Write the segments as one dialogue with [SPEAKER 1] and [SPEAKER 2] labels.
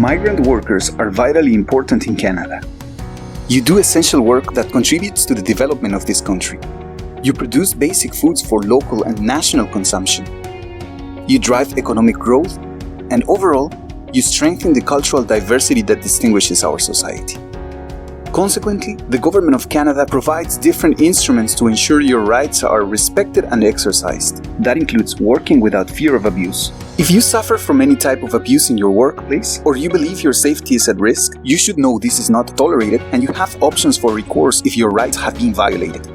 [SPEAKER 1] Migrant workers are vitally important in Canada. You do essential work that contributes to the development of this country. You produce basic foods for local and national consumption. You drive economic growth, and overall, you strengthen the cultural diversity that distinguishes our society. Consequently, the Government of Canada provides different instruments to ensure your rights are respected and exercised. That includes working without fear of abuse. If you suffer from any type of abuse in your workplace, or you believe your safety is at risk, you should know this is not tolerated and you have options for recourse if your rights have been violated.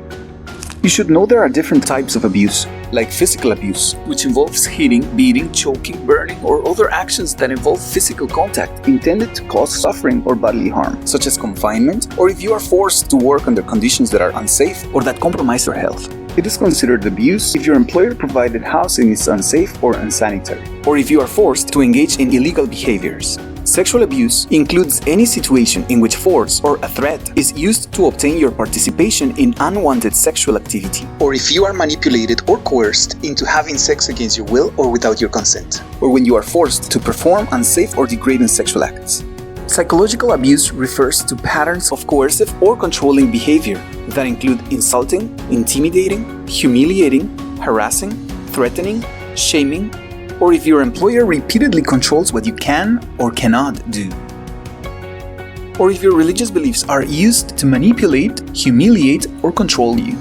[SPEAKER 1] You should know there are different types of abuse, like physical abuse, which involves hitting, beating, choking, burning, or other actions that involve physical contact intended to cause suffering or bodily harm, such as confinement, or if you are forced to work under conditions that are unsafe or that compromise your health. It is considered abuse if your employer-provided housing is unsafe or unsanitary, or if you are forced to engage in illegal behaviors. Sexual abuse includes any situation in which force or a threat is used to obtain your participation in unwanted sexual activity, or if you are manipulated or coerced into having sex against your will or without your consent, or when you are forced to perform unsafe or degrading sexual acts. Psychological abuse refers to patterns of coercive or controlling behavior that include insulting, intimidating, humiliating, harassing, threatening, shaming, or if your employer repeatedly controls what you can or cannot do. Or if your religious beliefs are used to manipulate, humiliate, or control you.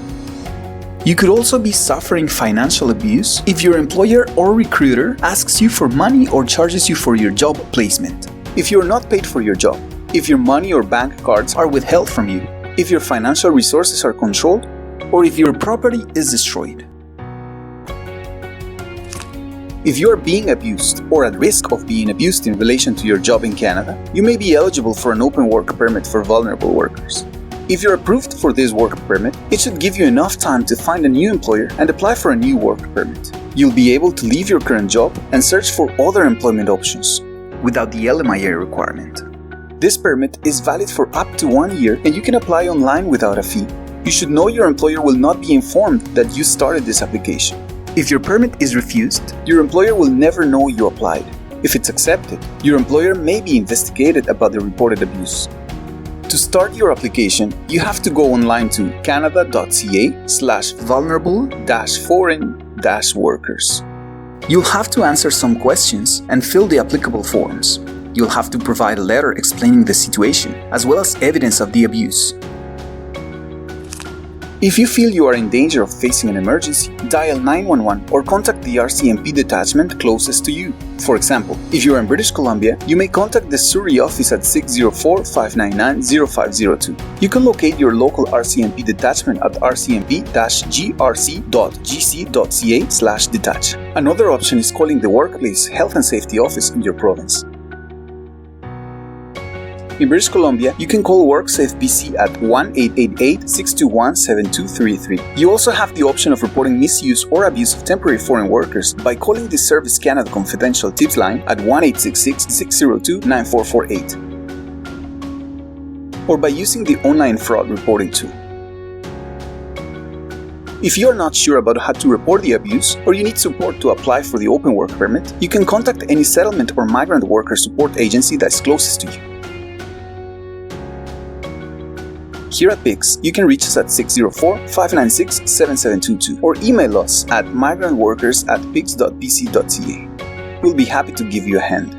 [SPEAKER 1] You could also be suffering financial abuse if your employer or recruiter asks you for money or charges you for your job placement. If you're not paid for your job, if your money or bank cards are withheld from you, if your financial resources are controlled, or if your property is destroyed. If you are being abused or at risk of being abused in relation to your job in Canada, you may be eligible for an open work permit for vulnerable workers. If you're approved for this work permit, it should give you enough time to find a new employer and apply for a new work permit. You'll be able to leave your current job and search for other employment options without the LMIA requirement. This permit is valid for up to 1 year and you can apply online without a fee. You should know your employer will not be informed that you started this application. If your permit is refused, your employer will never know you applied. If it's accepted, your employer may be investigated about the reported abuse. To start your application, you have to go online to canada.ca/vulnerable-foreign-workers. You'll have to answer some questions and fill the applicable forms. You'll have to provide a letter explaining the situation, as well as evidence of the abuse. If you feel you are in danger of facing an emergency, dial 911 or contact the RCMP detachment closest to you. For example, if you are in British Columbia, you may contact the Surrey office at 604-599-0502. You can locate your local RCMP detachment at rcmp-grc.gc.ca/detach. Another option is calling the Workplace Health and Safety Office in your province. In British Columbia, you can call WorkSafe BC at 1-888-621-7233. You also have the option of reporting misuse or abuse of temporary foreign workers by calling the Service Canada Confidential Tips line at 1-866-602-9448, or by using the online fraud reporting tool. If you are not sure about how to report the abuse, or you need support to apply for the open work permit, you can contact any settlement or migrant worker support agency that is closest to you. Here at PICS, you can reach us at 604-596-7722 or email us at migrantworkers@pics.bc.ca. We'll be happy to give you a hand.